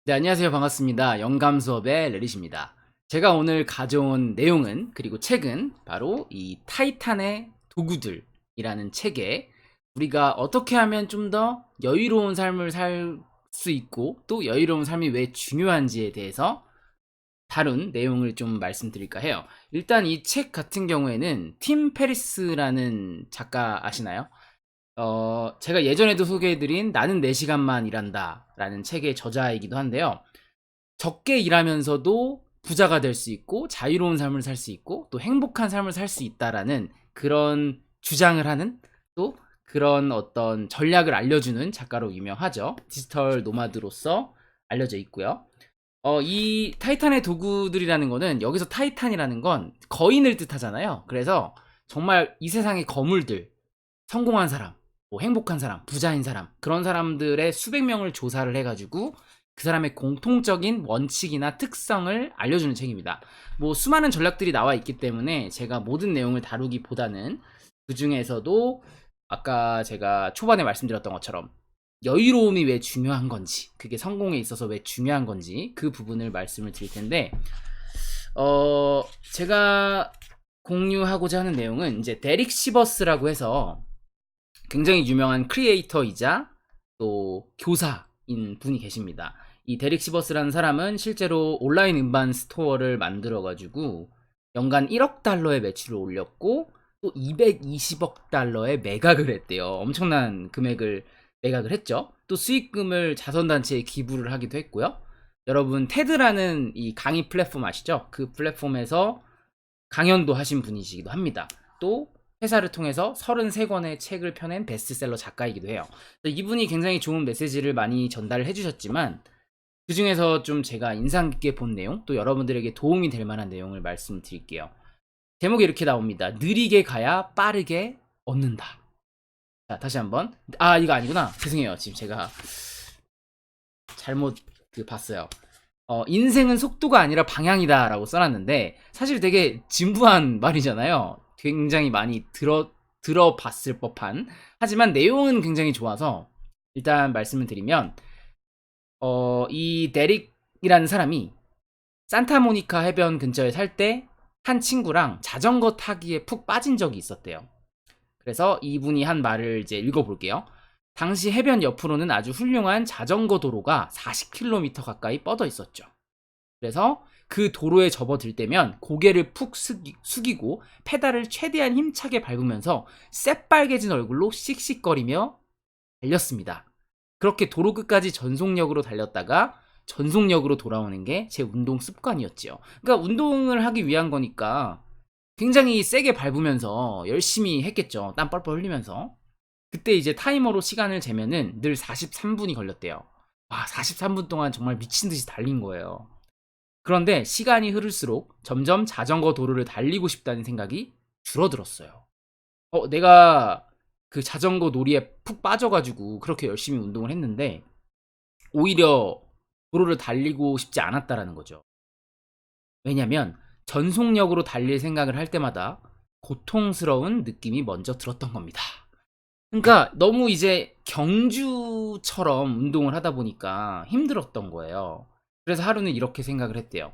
네, 안녕하세요. 반갑습니다. 영감 수업의 레릿입니다. 제가 오늘 가져온 내용은, 그리고 책은 바로 이 타이탄의 도구들이라는 책에 우리가 어떻게 하면 좀 더 여유로운 삶을 살 수 있고, 또 여유로운 삶이 왜 중요한지에 대해서 다룬 내용을 좀 말씀드릴까 해요. 일단 이 책 같은 경우에는 팀 페리스라는 작가 아시나요? 제가 예전에도 소개해드린 나는 4시간만 일한다 라는 책의 저자이기도 한데요. 적게 일하면서도 부자가 될 수 있고 자유로운 삶을 살 수 있고 또 행복한 삶을 살 수 있다라는 그런 주장을 하는, 또 그런 어떤 전략을 알려주는 작가로 유명하죠. 디지털 노마드로서 알려져 있고요. 이 타이탄의 도구들이라는 거는, 여기서 타이탄이라는 건 거인을 뜻하잖아요. 그래서 정말 이 세상의 거물들, 성공한 사람, 뭐 행복한 사람, 부자인 사람, 그런 사람들의 수백 명을 조사를 해가지고 그 사람의 공통적인 원칙이나 특성을 알려주는 책입니다. 뭐 수많은 전략들이 나와 있기 때문에 제가 모든 내용을 다루기보다는 그 중에서도 아까 제가 초반에 말씀드렸던 것처럼 여유로움이 왜 중요한 건지, 그게 성공에 있어서 왜 중요한 건지 그 부분을 말씀을 드릴 텐데, 제가 공유하고자 하는 내용은 이제 데릭 시버스라고 해서 굉장히 유명한 크리에이터이자 또 교사인 분이 계십니다. 이 데릭 시버스라는 사람은 실제로 온라인 음반 스토어를 만들어가지고 연간 1억 달러의 매출을 올렸고 또 220억 달러의 매각을 했대요. 엄청난 금액을 매각을 했죠. 또 수익금을 자선단체에 기부를 하기도 했고요. 여러분 테드라는 이 강의 플랫폼 아시죠? 그 플랫폼에서 강연도 하신 분이시기도 합니다. 또 회사를 통해서 33권의 책을 펴낸 베스트셀러 작가이기도 해요. 이분이 굉장히 좋은 메시지를 많이 전달을 해주셨지만 그 중에서 좀 제가 인상 깊게 본 내용, 또 여러분들에게 도움이 될 만한 내용을 말씀드릴게요. 제목이 이렇게 나옵니다. 느리게 가야 빠르게 얻는다. 자, 다시 한번. 이거 아니구나. 죄송해요. 지금 제가 잘못 봤어요. 인생은 속도가 아니라 방향이다 라고 써놨는데, 사실 되게 진부한 말이잖아요. 굉장히 많이 들어봤을 법한. 하지만 내용은 굉장히 좋아서 일단 말씀을 드리면, 이 데릭이라는 사람이 산타모니카 해변 근처에 살 때 한 친구랑 자전거 타기에 푹 빠진 적이 있었대요. 그래서 이분이 한 말을 이제 읽어볼게요. 당시 해변 옆으로는 아주 훌륭한 자전거 도로가 40km 가까이 뻗어 있었죠. 그래서 그 도로에 접어들 때면 고개를 푹 숙이고 페달을 최대한 힘차게 밟으면서 새빨개진 얼굴로 씩씩거리며 달렸습니다. 그렇게 도로 끝까지 전속력으로 달렸다가 전속력으로 돌아오는 게 제 운동 습관이었지요. 그러니까 운동을 하기 위한 거니까 굉장히 세게 밟으면서 열심히 했겠죠. 땀 뻘뻘 흘리면서. 그때 이제 타이머로 시간을 재면은 늘 43분이 걸렸대요. 와, 43분 동안 정말 미친 듯이 달린 거예요. 그런데 시간이 흐를수록 점점 자전거 도로를 달리고 싶다는 생각이 줄어들었어요. 내가 그 자전거 놀이에 푹 빠져가지고 그렇게 열심히 운동을 했는데 오히려 도로를 달리고 싶지 않았다라는 거죠. 왜냐면 전속력으로 달릴 생각을 할 때마다 고통스러운 느낌이 먼저 들었던 겁니다. 그러니까 너무 이제 경주처럼 운동을 하다 보니까 힘들었던 거예요. 그래서 하루는 이렇게 생각을 했대요.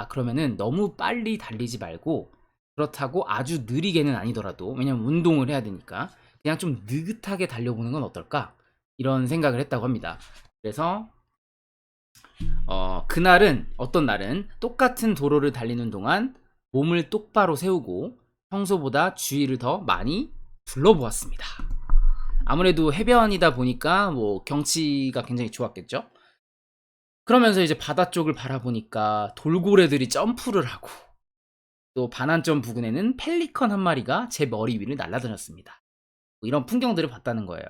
그러면은 너무 빨리 달리지 말고, 그렇다고 아주 느리게는 아니더라도, 왜냐면 운동을 해야 되니까 그냥 좀 느긋하게 달려보는 건 어떨까? 이런 생각을 했다고 합니다. 그래서 그날은, 어떤 날은 똑같은 도로를 달리는 동안 몸을 똑바로 세우고 평소보다 주위를 더 많이 둘러보았습니다. 아무래도 해변이다 보니까 뭐 경치가 굉장히 좋았겠죠. 그러면서 이제 바다 쪽을 바라보니까 돌고래들이 점프를 하고, 또 반환점 부근에는 펠리컨 한 마리가 제 머리 위를 날아다녔습니다. 뭐 이런 풍경들을 봤다는 거예요.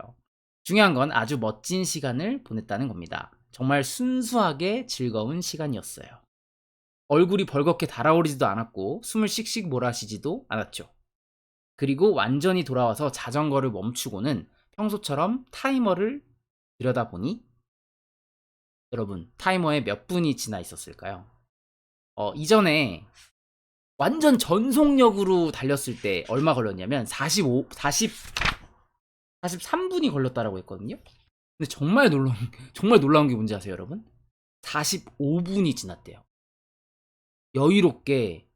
중요한 건 아주 멋진 시간을 보냈다는 겁니다. 정말 순수하게 즐거운 시간이었어요. 얼굴이 벌겋게 달아오르지도 않았고 숨을 씩씩 몰아쉬지도 않았죠. 그리고 완전히 돌아와서 자전거를 멈추고는 평소처럼 타이머를 들여다보니, 여러분 타이머에 몇 분이 지나 있었을까요? 이전에 완전 전속력으로 달렸을 때 얼마 걸렸냐면 43분이 걸렸다라고 했거든요. 근데 정말 놀라운 게 뭔지 아세요, 여러분? 45분이 지났대요. 여유롭게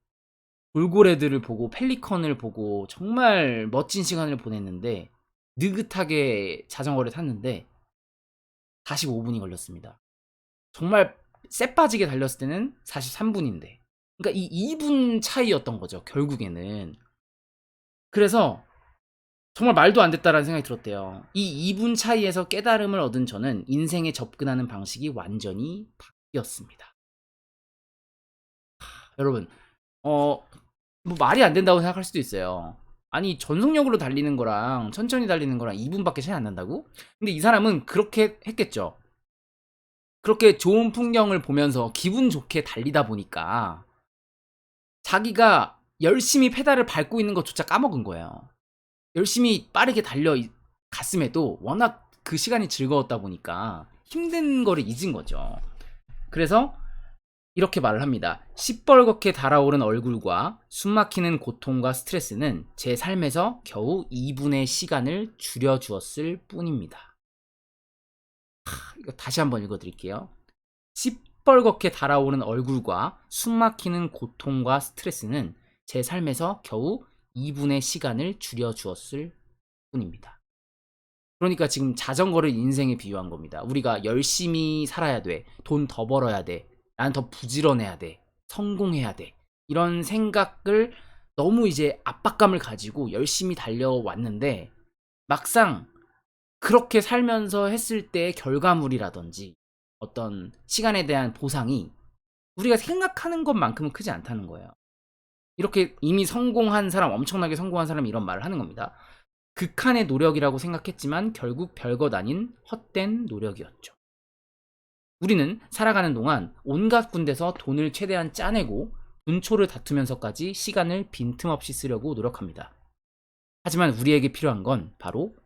돌고래들을 보고 펠리컨을 보고 정말 멋진 시간을 보냈는데 느긋하게 자전거를 탔는데 45분이 걸렸습니다. 정말 쎄 빠지게 달렸을 때는 43분인데 그러니까 이 2분 차이였던 거죠, 결국에는. 그래서 정말 말도 안 됐다라는 생각이 들었대요. 이 2분 차이에서 깨달음을 얻은 저는 인생에 접근하는 방식이 완전히 바뀌었습니다. 여러분, 뭐 말이 안 된다고 생각할 수도 있어요. 아니, 전속력으로 달리는 거랑 천천히 달리는 거랑 2분밖에 차이 안 난다고? 근데 이 사람은 그렇게 했겠죠. 그렇게 좋은 풍경을 보면서 기분 좋게 달리다 보니까 자기가 열심히 페달을 밟고 있는 것조차 까먹은 거예요. 열심히 빠르게 갔음에도 워낙 그 시간이 즐거웠다 보니까 힘든 거를 잊은 거죠. 그래서 이렇게 말을 합니다. 시뻘겋게 달아오른 얼굴과 숨막히는 고통과 스트레스는 제 삶에서 겨우 2분의 시간을 줄여주었을 뿐입니다. 이거 다시 한번 읽어드릴게요. 시뻘겋게 달아오른 얼굴과 숨막히는 고통과 스트레스는 제 삶에서 겨우 2분의 시간을 줄여주었을 뿐입니다. 그러니까 지금 자전거를 인생에 비유한 겁니다. 우리가 열심히 살아야 돼. 돈 더 벌어야 돼. 난 더 부지런해야 돼. 성공해야 돼. 이런 생각을 너무 이제 압박감을 가지고 열심히 달려왔는데 막상 그렇게 살면서 했을 때의 결과물이라든지 어떤 시간에 대한 보상이 우리가 생각하는 것만큼은 크지 않다는 거예요. 이렇게 이미 성공한 사람, 엄청나게 성공한 사람이 이런 말을 하는 겁니다. 극한의 노력이라고 생각했지만 결국 별것 아닌 헛된 노력이었죠. 우리는 살아가는 동안 온갖 군데서 돈을 최대한 짜내고 분초를 다투면서까지 시간을 빈틈없이 쓰려고 노력합니다. 하지만 우리에게 필요한 건 바로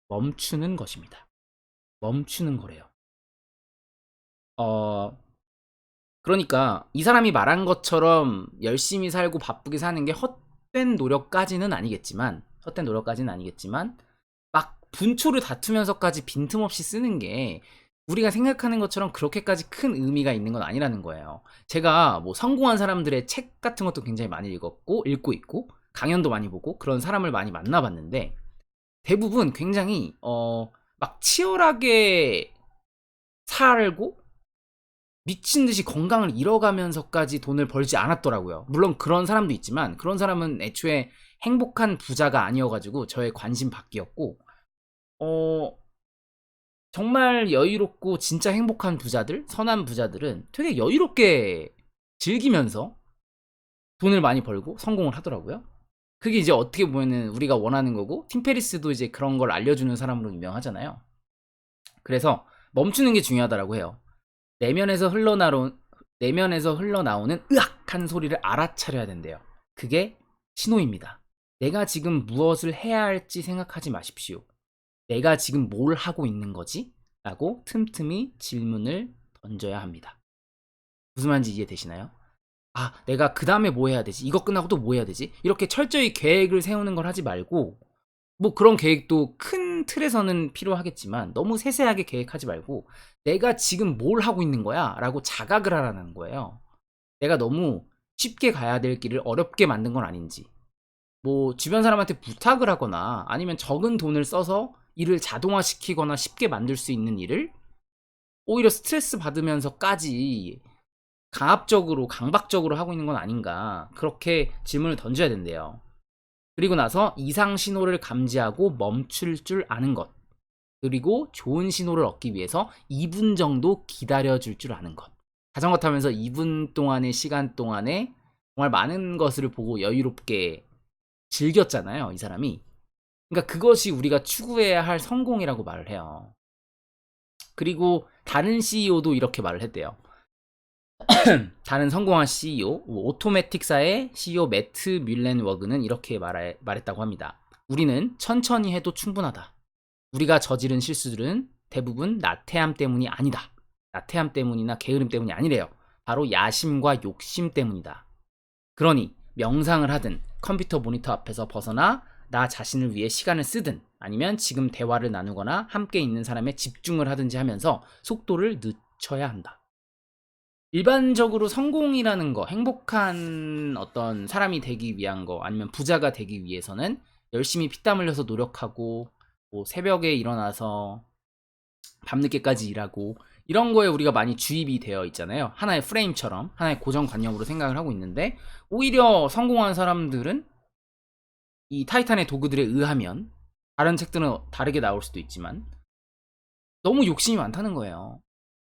멈추는 것입니다. 멈추는 거래요. 그러니까 이 사람이 말한 것처럼 열심히 살고 바쁘게 사는 게 헛된 노력까지는 아니겠지만 막 분초를 다투면서까지 빈틈없이 쓰는 게 우리가 생각하는 것처럼 그렇게까지 큰 의미가 있는 건 아니라는 거예요. 제가 뭐 성공한 사람들의 책 같은 것도 굉장히 많이 읽고 있고 강연도 많이 보고 그런 사람을 많이 만나봤는데 대부분 굉장히 막 치열하게 살고 미친 듯이 건강을 잃어가면서까지 돈을 벌지 않았더라고요. 물론 그런 사람도 있지만 그런 사람은 애초에 행복한 부자가 아니어가지고 저의 관심 밖이었고 정말 여유롭고 진짜 행복한 부자들, 선한 부자들은 되게 여유롭게 즐기면서 돈을 많이 벌고 성공을 하더라고요. 그게 이제 어떻게 보면은 우리가 원하는 거고 팀 페리스도 이제 그런 걸 알려주는 사람으로 유명하잖아요. 그래서 멈추는 게 중요하다라고 해요. 내면에서 흘러나오는 으악한 소리를 알아차려야 된대요. 그게 신호입니다. 내가 지금 무엇을 해야 할지 생각하지 마십시오. 내가 지금 뭘 하고 있는 거지? 라고 틈틈이 질문을 던져야 합니다. 무슨 말인지 이해되시나요? 아, 내가 그 다음에 뭐 해야 되지? 이거 끝나고 또 뭐 해야 되지? 이렇게 철저히 계획을 세우는 걸 하지 말고 뭐 그런 계획도 큰 틀에서는 필요하겠지만 너무 세세하게 계획하지 말고 내가 지금 뭘 하고 있는 거야? 라고 자각을 하라는 거예요. 내가 너무 쉽게 가야 될 길을 어렵게 만든 건 아닌지 뭐 주변 사람한테 부탁을 하거나 아니면 적은 돈을 써서 일을 자동화시키거나 쉽게 만들 수 있는 일을 오히려 스트레스 받으면서까지 강박적으로 하고 있는 건 아닌가 그렇게 질문을 던져야 된대요. 그리고 나서 이상 신호를 감지하고 멈출 줄 아는 것 그리고 좋은 신호를 얻기 위해서 2분 정도 기다려줄 줄 아는 것. 자전거 타면서 2분 동안의 시간 동안에 정말 많은 것을 보고 여유롭게 즐겼잖아요, 이 사람이. 그러니까 그것이 우리가 추구해야 할 성공이라고 말을 해요. 그리고 다른 CEO도 이렇게 말을 했대요. 다른 성공한 CEO, 오토매틱사의 CEO 매트 뮬렌워그는 이렇게 말했다고 합니다. 우리는 천천히 해도 충분하다. 우리가 저지른 실수들은 대부분 나태함 때문이 아니다. 나태함 때문이나 게으름 때문이 아니래요. 바로 야심과 욕심 때문이다. 그러니 명상을 하든 컴퓨터 모니터 앞에서 벗어나 나 자신을 위해 시간을 쓰든 아니면 지금 대화를 나누거나 함께 있는 사람에 집중을 하든지 하면서 속도를 늦춰야 한다. 일반적으로 성공이라는 거, 행복한 어떤 사람이 되기 위한 거, 아니면 부자가 되기 위해서는 열심히 피땀 흘려서 노력하고, 뭐 새벽에 일어나서 밤늦게까지 일하고, 이런 거에 우리가 많이 주입이 되어 있잖아요. 하나의 프레임처럼, 하나의 고정관념으로 생각을 하고 있는데, 오히려 성공한 사람들은 이 타이탄의 도구들에 의하면, 다른 책들은 다르게 나올 수도 있지만, 너무 욕심이 많다는 거예요.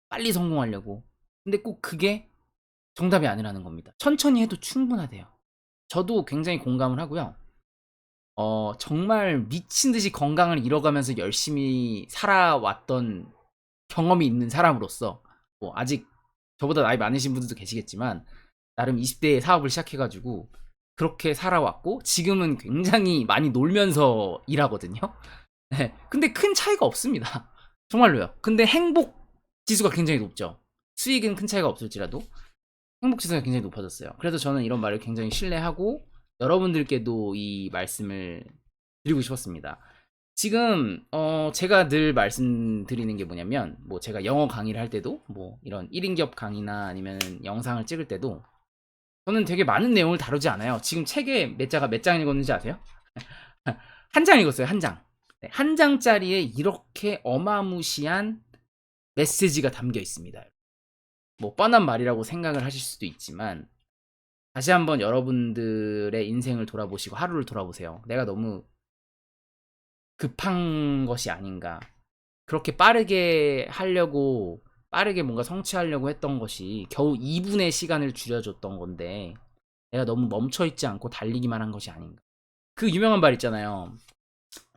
빨리 성공하려고. 근데 꼭 그게 정답이 아니라는 겁니다. 천천히 해도 충분하대요. 저도 굉장히 공감을 하고요. 정말 미친 듯이 건강을 잃어가면서 열심히 살아왔던 경험이 있는 사람으로서, 뭐 아직 저보다 나이 많으신 분들도 계시겠지만, 나름 20대에 사업을 시작해가지고 그렇게 살아왔고, 지금은 굉장히 많이 놀면서 일하거든요. 네. 근데 큰 차이가 없습니다. 정말로요. 근데 행복 지수가 굉장히 높죠. 수익은 큰 차이가 없을지라도 행복 지수가 굉장히 높아졌어요. 그래서 저는 이런 말을 굉장히 신뢰하고 여러분들께도 이 말씀을 드리고 싶었습니다. 지금 제가 늘 말씀드리는 게 뭐냐면, 뭐 제가 영어 강의를 할 때도, 뭐 이런 1인 기업 강의나 아니면 영상을 찍을 때도 저는 되게 많은 내용을 다루지 않아요. 지금 책에 몇 장 읽었는지 아세요? 한 장 읽었어요. 한 장. 네, 한 장짜리에 이렇게 어마무시한 메시지가 담겨 있습니다. 뭐 뻔한 말이라고 생각을 하실 수도 있지만, 다시 한번 여러분들의 인생을 돌아보시고 하루를 돌아보세요. 내가 너무 급한 것이 아닌가. 그렇게 빠르게 하려고, 빠르게 뭔가 성취하려고 했던 것이 겨우 2분의 시간을 줄여줬던 건데, 내가 너무 멈춰있지 않고 달리기만 한 것이 아닌가. 그 유명한 말 있잖아요.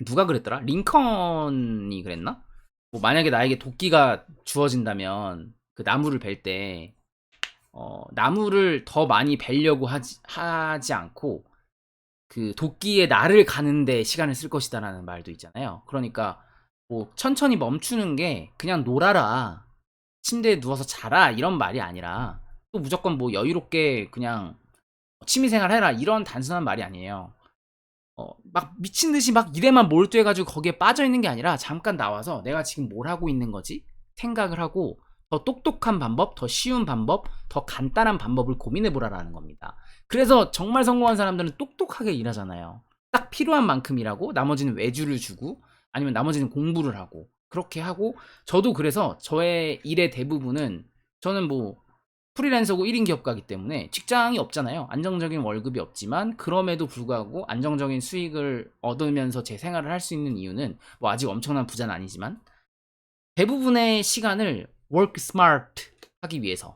누가 그랬더라? 링컨이 그랬나? 뭐 만약에 나에게 도끼가 주어진다면 그 나무를 벨 때 나무를 더 많이 벨려고 하지 않고 그 도끼의 날을 가는데 시간을 쓸 것이다라는 말도 있잖아요. 그러니까 뭐 천천히 멈추는 게 그냥 놀아라, 침대에 누워서 자라, 이런 말이 아니라, 또 무조건 뭐 여유롭게 그냥 취미생활 해라, 이런 단순한 말이 아니에요. 막 미친 듯이 막 일에만 몰두해가지고 거기에 빠져 있는 게 아니라, 잠깐 나와서 내가 지금 뭘 하고 있는 거지? 생각을 하고, 더 똑똑한 방법, 더 쉬운 방법, 더 간단한 방법을 고민해 보라라는 겁니다. 그래서 정말 성공한 사람들은 똑똑하게 일하잖아요. 딱 필요한 만큼 일하고, 나머지는 외주를 주고, 아니면 나머지는 공부를 하고, 그렇게 하고. 저도 그래서 저의 일의 대부분은, 저는 뭐 프리랜서고 1인 기업가이기 때문에 직장이 없잖아요. 안정적인 월급이 없지만 그럼에도 불구하고 안정적인 수익을 얻으면서 제 생활을 할 수 있는 이유는, 뭐 아직 엄청난 부자는 아니지만 대부분의 시간을 work smart 하기 위해서,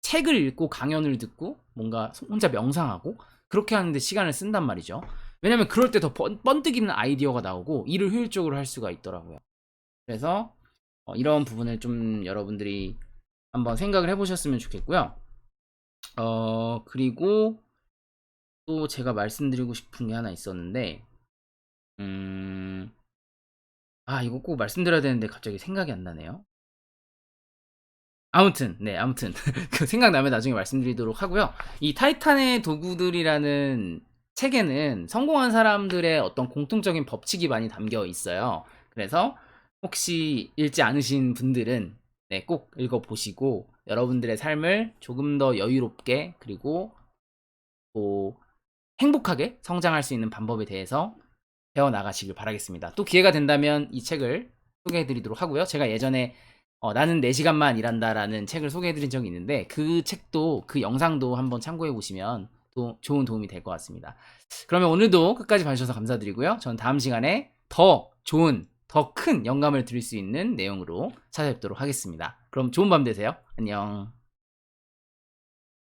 책을 읽고 강연을 듣고 뭔가 혼자 명상하고 그렇게 하는데 시간을 쓴단 말이죠. 왜냐면 그럴 때 더 번뜩이는 아이디어가 나오고 일을 효율적으로 할 수가 있더라고요. 그래서 이런 부분을 좀 여러분들이 한번 생각을 해보셨으면 좋겠고요. 그리고 또 제가 말씀드리고 싶은 게 하나 있었는데, 이거 꼭 말씀드려야 되는데 갑자기 생각이 안 나네요. 아무튼, 네, 아무튼. 그 생각나면 나중에 말씀드리도록 하고요. 이 타이탄의 도구들이라는 책에는 성공한 사람들의 어떤 공통적인 법칙이 많이 담겨 있어요. 그래서 혹시 읽지 않으신 분들은, 네, 꼭 읽어보시고 여러분들의 삶을 조금 더 여유롭게, 그리고 또 행복하게 성장할 수 있는 방법에 대해서 배워나가시길 바라겠습니다. 또 기회가 된다면 이 책을 소개해드리도록 하고요. 제가 예전에 나는 4시간만 일한다라는 책을 소개해드린 적이 있는데, 그 책도, 그 영상도 한번 참고해보시면 또 좋은 도움이 될 것 같습니다. 그러면 오늘도 끝까지 봐주셔서 감사드리고요. 저는 다음 시간에 더 좋은, 더 큰 영감을 드릴 수 있는 내용으로 찾아뵙도록 하겠습니다. 그럼 좋은 밤 되세요. 안녕.